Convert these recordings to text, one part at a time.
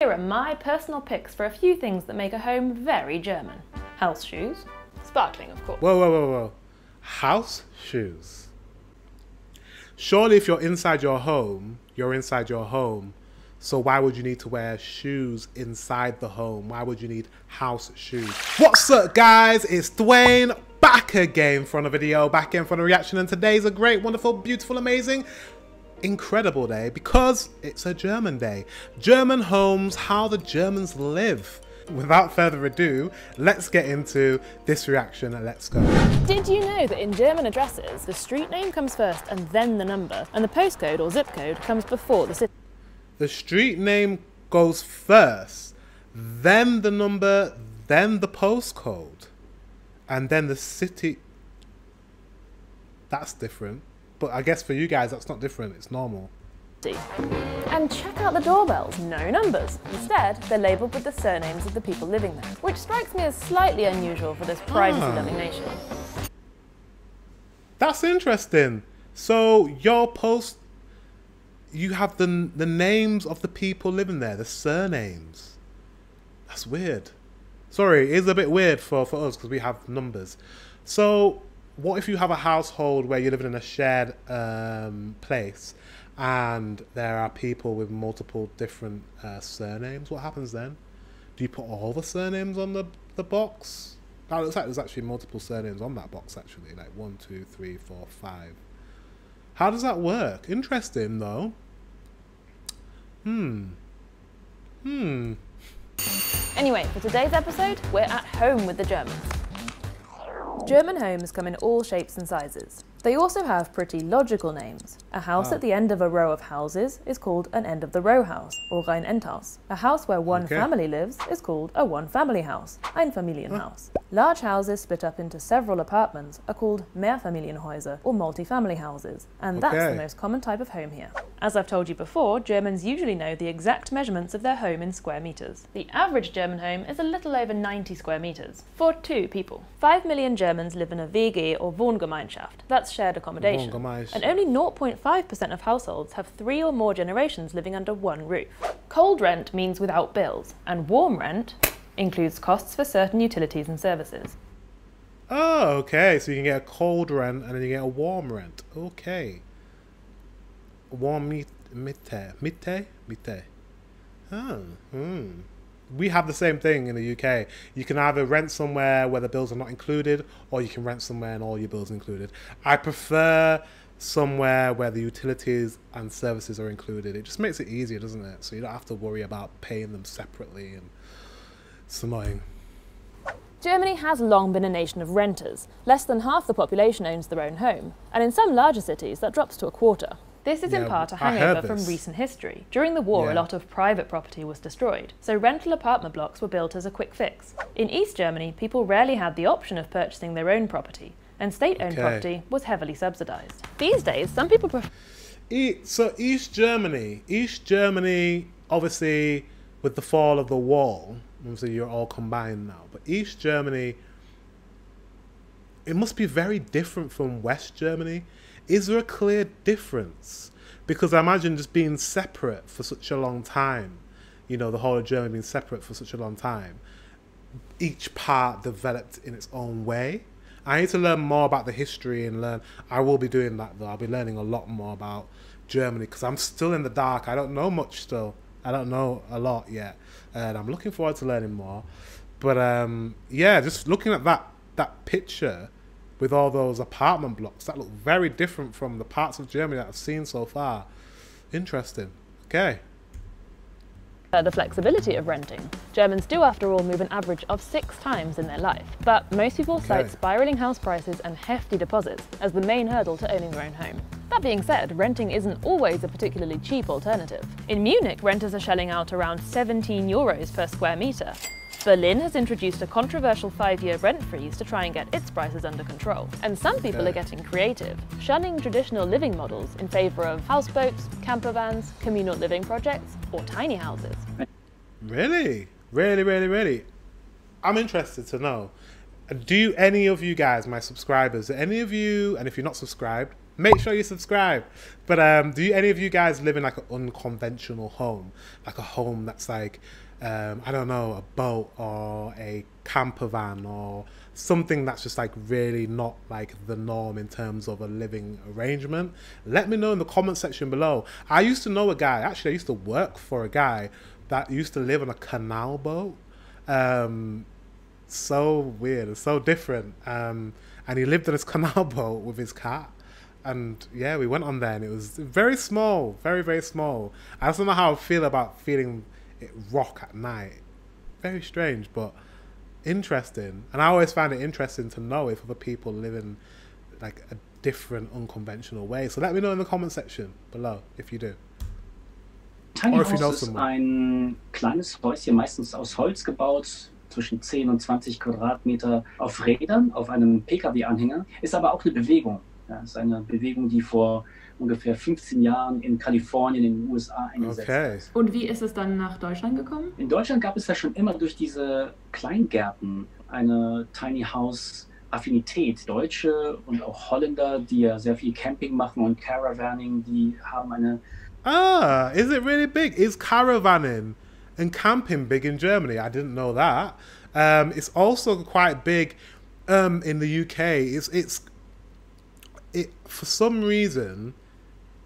Here are my personal picks for a few things that make a home very German. House shoes. Sparkling, of course. Whoa. House shoes. Surely if you're inside your home, you're inside your home. So why would you need to wear shoes inside the home? Why would you need house shoes? What's up, guys? It's Dwayne, back again for another video, back in for a reaction. And today's a great, wonderful, beautiful, amazing, incredible day because it's a German day. German homes, how the Germans live. Without further ado, let's get into this reaction and let's go. Did you know that in German addresses, the street name comes first and then the number, and the postcode or zip code comes before the city? The street name goes first, then the number, then the postcode, and then the city. That's different. But I guess for you guys, that's not different. It's normal. And check out the doorbells, no numbers. Instead, they're labelled with the surnames of the people living there, which strikes me as slightly unusual for this privacy-loving nation. That's interesting. So your post, you have the names of the people living there, the surnames. That's weird. Sorry, it is a bit weird for us because we have numbers. So what if you have a household where you're living in a shared place and there are people with multiple different surnames? What happens then? Do you put all the surnames on the box? That looks like there's actually multiple surnames on that box actually, like 1, 2, 3, 4, 5. How does that work? Interesting though. Anyway, for today's episode, we're at home with the Germans. German homes come in all shapes and sizes. They also have pretty logical names. A house at the end of a row of houses is called an end of the row house, or ein Endhaus. A house where one family lives is called a one-family house, ein Familienhaus. Large houses split up into several apartments are called Mehrfamilienhäuser, or multi-family houses, and that's the most common type of home here. As I've told you before, Germans usually know the exact measurements of their home in square meters. The average German home is a little over 90 square meters, for 2 people. 5 million Germans live in a WG or Wohngemeinschaft, that's shared accommodation, and only 0.5% of households have 3 or more generations living under one roof. Cold rent means without bills, and warm rent includes costs for certain utilities and services. Oh, okay, so you can get a cold rent and then you get a warm rent. Okay. Warm Mitte. Oh, We have the same thing in the UK. You can either rent somewhere where the bills are not included, or you can rent somewhere and all your bills are included. I prefer somewhere where the utilities and services are included. It just makes it easier, doesn't it? So you don't have to worry about paying them separately, and it's annoying. Germany has long been a nation of renters. Less than half the population owns their own home, and in some larger cities that drops to a quarter. This is in part a hangover from recent history. During the war, a lot of private property was destroyed, so rental apartment blocks were built as a quick fix. In East Germany, people rarely had the option of purchasing their own property, and state-owned property was heavily subsidised. These days, some people prefer... So East Germany, obviously, with the fall of the wall, obviously you're all combined now, but East Germany, it must be very different from West Germany. Is there a clear difference? Because I imagine just being separate for such a long time, you know, the whole of Germany being separate for such a long time, each part developed in its own way. I need to learn more about the history and learn. I will be doing that though. I'll be learning a lot more about Germany because I'm still in the dark. I don't know much still. I don't know a lot yet. And I'm looking forward to learning more. But yeah, just looking at that picture with all those apartment blocks, that look very different from the parts of Germany that I've seen so far. Interesting. Okay. The flexibility of renting. Germans do, after all, move an average of 6 times in their life. But most people cite spiralling house prices and hefty deposits as the main hurdle to owning their own home. That being said, renting isn't always a particularly cheap alternative. In Munich, renters are shelling out around €17 per square metre. Berlin has introduced a controversial 5-year rent freeze to try and get its prices under control. And some people are getting creative, shunning traditional living models in favour of houseboats, camper vans, communal living projects, or tiny houses. Really? Really? I'm interested to know. Do any of you guys, my subscribers, any of you, and if you're not subscribed, Make sure you subscribe. But do any of you guys live in like an unconventional home? Like a home that's like, I don't know, a boat or a camper van or something that's just like really not like the norm in terms of a living arrangement? Let me know in the comment section below. I used to know a guy, actually I used to work for a guy that used to live on a canal boat. So weird, so different. And he lived on his canal boat with his cat. And yeah, we went on there and it was very small, very, very small. I just don't know how I feel about feeling it rock at night. Very strange, but interesting. And I always find it interesting to know if other people live in like a different, unconventional way. So let me know in the comment section below if you do. Tiny House ist ein kleines Häuschen, meistens aus Holz gebaut, zwischen 10 und 20 Quadratmeter auf Rädern, auf einem Pkw-Anhänger. Ist aber auch eine Bewegung. Ja, ist eine Bewegung, die vor ungefähr 15 Jahren in Kalifornien, in den USA eingesetzt ist. Und wie ist es dann nach Deutschland gekommen? In Deutschland gab es ja schon immer durch diese Kleingärten eine Tiny House Affinität. Deutsche und auch Holländer, die ja sehr viel Camping machen und Caravaning, die haben eine... Ah, is it really big? Is caravanning and camping big in Germany? I didn't know that. It's also quite big in the UK. It for some reason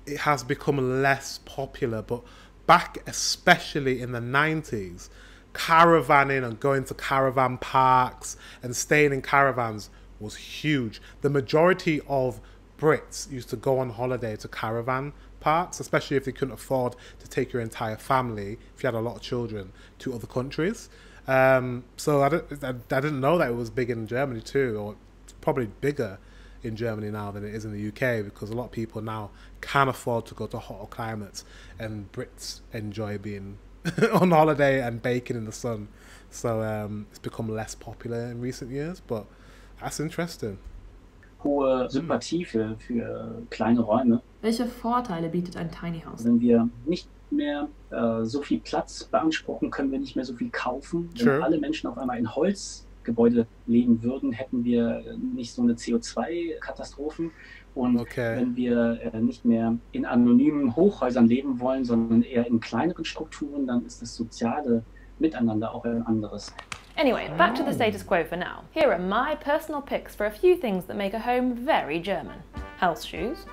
it has become less popular, but back especially in the 90s, caravanning and going to caravan parks and staying in caravans was huge. The majority of Brits used to go on holiday to caravan parks, especially if they couldn't afford to take your entire family, if you had a lot of children, to other countries. So I didn't know that it was big in Germany too, or it's probably bigger in Germany now than it is in the UK, because a lot of people now can afford to go to hotter climates, and Brits enjoy being on holiday and baking in the sun. So it's become less popular in recent years, but that's interesting. Hohe Sympathie für kleine Räume. Welche Vorteile bietet ein Tiny House? Wenn wir nicht mehr so viel Platz beanspruchen, können wir nicht mehr so viel kaufen. Wenn alle Menschen auf einmal in Holzgebäude leben würden, hätten wir nicht so eine CO2-Katastrophen. Und wenn wir nicht mehr in anonymen Hochhäusern leben wollen, sondern eher in kleineren Strukturen, dann ist das soziale Miteinander auch ein anderes. Anyway, back to the status quo for now. Here are my personal picks for a few things that make a home very German. House shoes,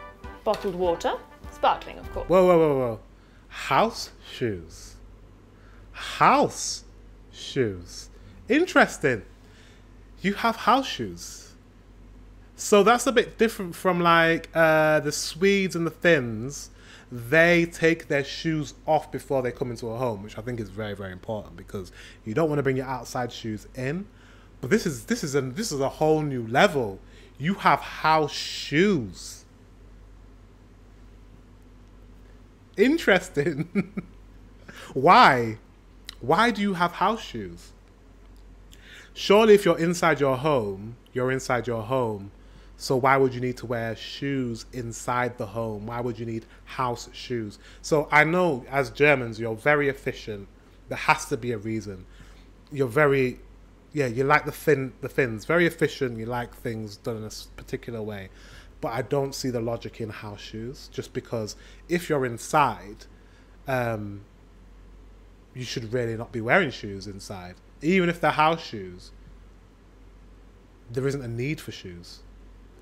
bottled water, sparkling of course. Whoa, whoa, whoa, whoa. House shoes. House shoes. Interesting. You have house shoes. So that's a bit different from like the Swedes and the Finns. They take their shoes off before they come into a home, which I think is very, very important, because you don't want to bring your outside shoes in. But this is a whole new level. You have house shoes. Interesting. Why? Why do you have house shoes? Surely if you're inside your home, you're inside your home. So why would you need to wear shoes inside the home? Why would you need house shoes? So I know as Germans, you're very efficient. There has to be a reason. You're very, you like the Finns, very efficient. You like things done in a particular way. But I don't see the logic in house shoes, just because if you're inside, you should really not be wearing shoes inside. Even if they're house shoes, there isn't a need for shoes,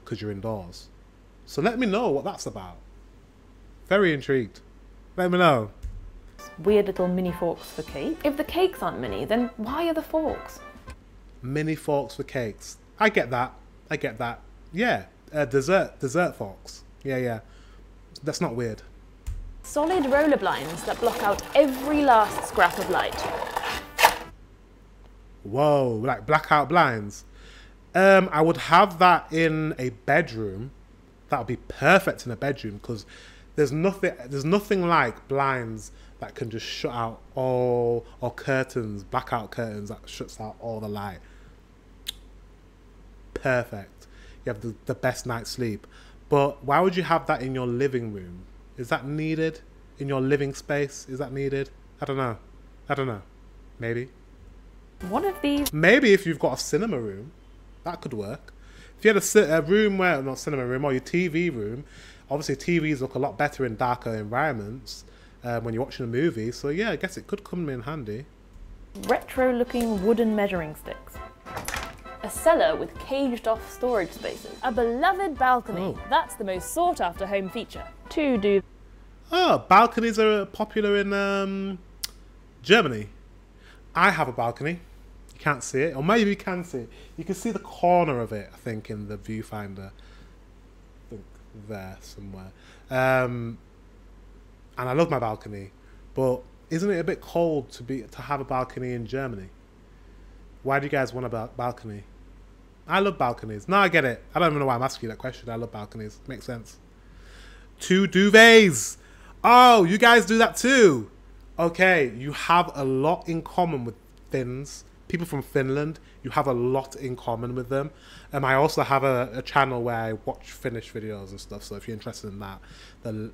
because you're indoors. So let me know what that's about. Very intrigued. Let me know. Weird little mini forks for cake. If the cakes aren't mini, then why are the forks? Mini forks for cakes. I get that. I get that. Yeah. Dessert forks. Yeah. That's not weird. Solid roller blinds that block out every last scrap of light. Whoa, like blackout blinds. I would have that in a bedroom. That would be perfect in a bedroom, because there's nothing like blinds that can just shut out all, or curtains, blackout curtains that shuts out all the light. Perfect. You have the best night's sleep. But why would you have that in your living room? Is that needed in your living space? Is that needed? I don't know. Maybe. One of these. Maybe if you've got a cinema room, that could work. If you had a room where, not cinema room, or your TV room, obviously TVs look a lot better in darker environments when you're watching a movie. So yeah, I guess it could come in handy. Retro-looking wooden measuring sticks. A cellar with caged-off storage spaces. A beloved balcony. Oh. That's the most sought-after home feature. Oh, balconies are popular in Germany. I have a balcony. You can't see it, or maybe you can see it. You can see the corner of it, I think, in the viewfinder. I think there somewhere. And I love my balcony, but isn't it a bit cold to have a balcony in Germany? Why do you guys want a balcony? I love balconies. No, I get it. I don't even know why I'm asking you that question. I love balconies. Makes sense. 2 duvets. Oh, you guys do that too. Okay, you have a lot in common with Finns. People from Finland, you have a lot in common with them. I also have a channel where I watch Finnish videos and stuff. So if you're interested in that, then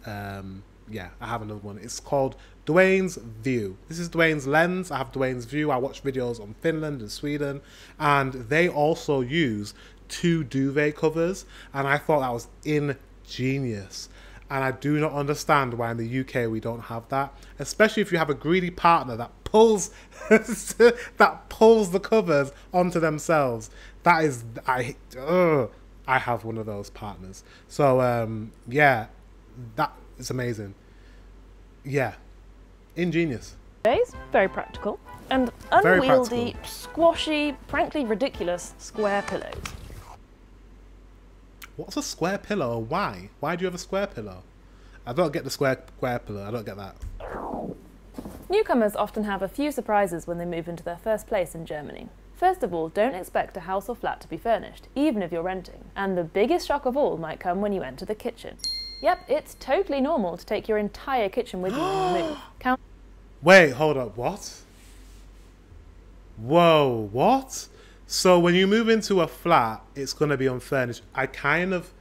yeah, I have another one. It's called Dwayne's View. This is Dwayne's Lens. I have Dwayne's View. I watch videos on Finland and Sweden, and they also use 2 duvet covers, and I thought that was ingenious. And I do not understand why in the UK we don't have that, especially if you have a greedy partner that pulls that pulls the covers onto themselves. That is, I have one of those partners. So yeah, that is amazing. Yeah, ingenious. Very practical. And unwieldy, squashy, frankly ridiculous square pillows. What's a square pillow? Why? Why do you have a square pillow? I don't get the square pillow. I don't get that. Newcomers often have a few surprises when they move into their first place in Germany. First of all, don't expect a house or flat to be furnished, even if you're renting. And the biggest shock of all might come when you enter the kitchen. Yep, it's totally normal to take your entire kitchen with you when you move. Wait, hold up, what? Whoa, what? So when you move into a flat, it's going to be unfurnished. I kind of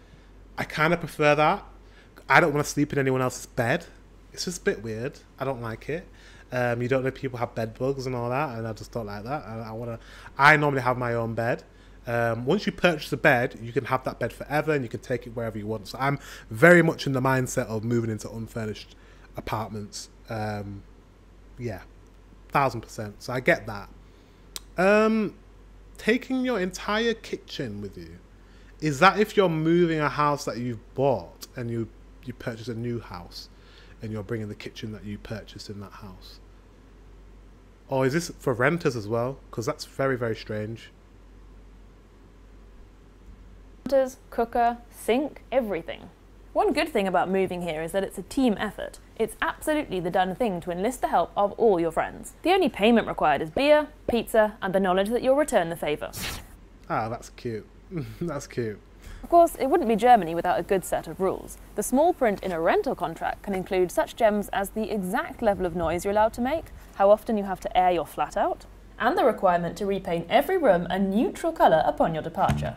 prefer that. I don't want to sleep in anyone else's bed. It's just a bit weird. I don't like it. You don't know if people have bed bugs and all that, and I just don't like that. I normally have my own bed. Once you purchase a bed, you can have that bed forever, and you can take it wherever you want. So I'm very much in the mindset of moving into unfurnished apartments. Yeah, 1000%. So I get that. Taking your entire kitchen with you, is that if you're moving a house that you've bought and you purchase a new house and you're bringing the kitchen that you purchased in that house? Or is this for renters as well? Because that's very, very strange. Cooker, sink, everything. One good thing about moving here is that it's a team effort. It's absolutely the done thing to enlist the help of all your friends. The only payment required is beer, pizza, and the knowledge that you'll return the favour. Ah, that's cute. That's cute. Of course, it wouldn't be Germany without a good set of rules. The small print in a rental contract can include such gems as the exact level of noise you're allowed to make, how often you have to air your flat out, and the requirement to repaint every room a neutral colour upon your departure.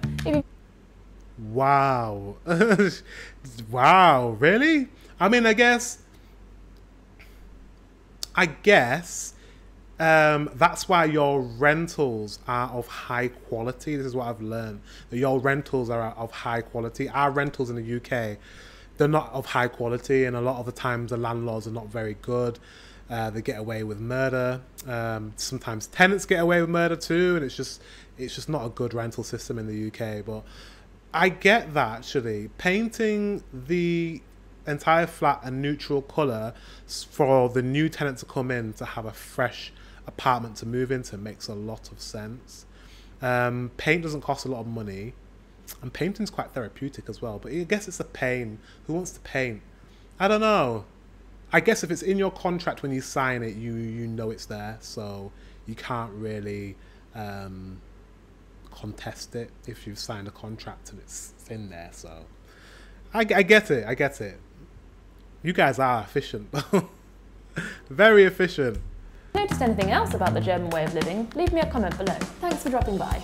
Wow. Wow, really? I mean, I guess that's why your rentals are of high quality. This is what I've learned. That your rentals are of high quality. Our rentals in the UK, they're not of high quality, and a lot of the times the landlords are not very good. They get away with murder. Sometimes tenants get away with murder too, and it's just not a good rental system in the UK. But I get that, actually. Painting the entire flat a neutral colour for the new tenant to come in to have a fresh apartment to move into makes a lot of sense. Paint doesn't cost a lot of money, and painting's quite therapeutic as well, but I guess it's a pain. Who wants to paint? I don't know. I guess if it's in your contract when you sign it, you know it's there, so you can't really contest it if you've signed a contract and it's in there. So I get it. You guys are efficient. Very efficient. If you noticed anything else about the German way of living, leave me a comment below. Thanks for dropping by.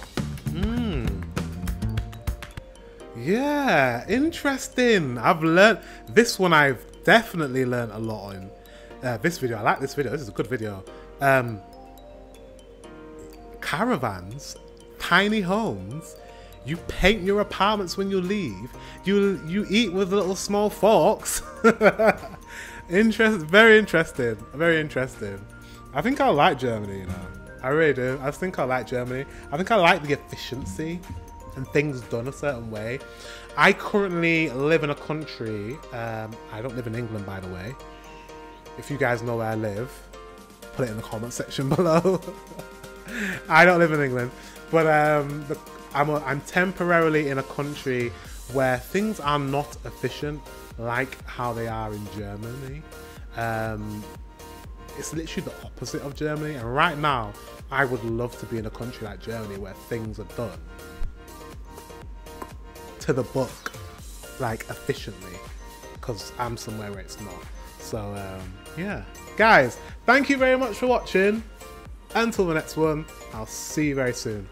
Yeah, interesting. I've learned this one. I've definitely learned a lot in this video. I like this video. This is a good video. Caravans, tiny homes You paint your apartments when you leave. You eat with little small forks. Very interesting. Very interesting. I think I like Germany, you know. I really do. I think I like Germany. I think I like the efficiency and things done a certain way. I currently live in a country. I don't live in England, by the way. If you guys know where I live, put it in the comment section below. I don't live in England, but I'm temporarily in a country where things are not efficient like how they are in Germany. It's literally the opposite of Germany, and right now I would love to be in a country like Germany where things are done to the book, like efficiently, because I'm somewhere where it's not. So yeah, guys, thank you very much for watching. Until the next one, I'll see you very soon.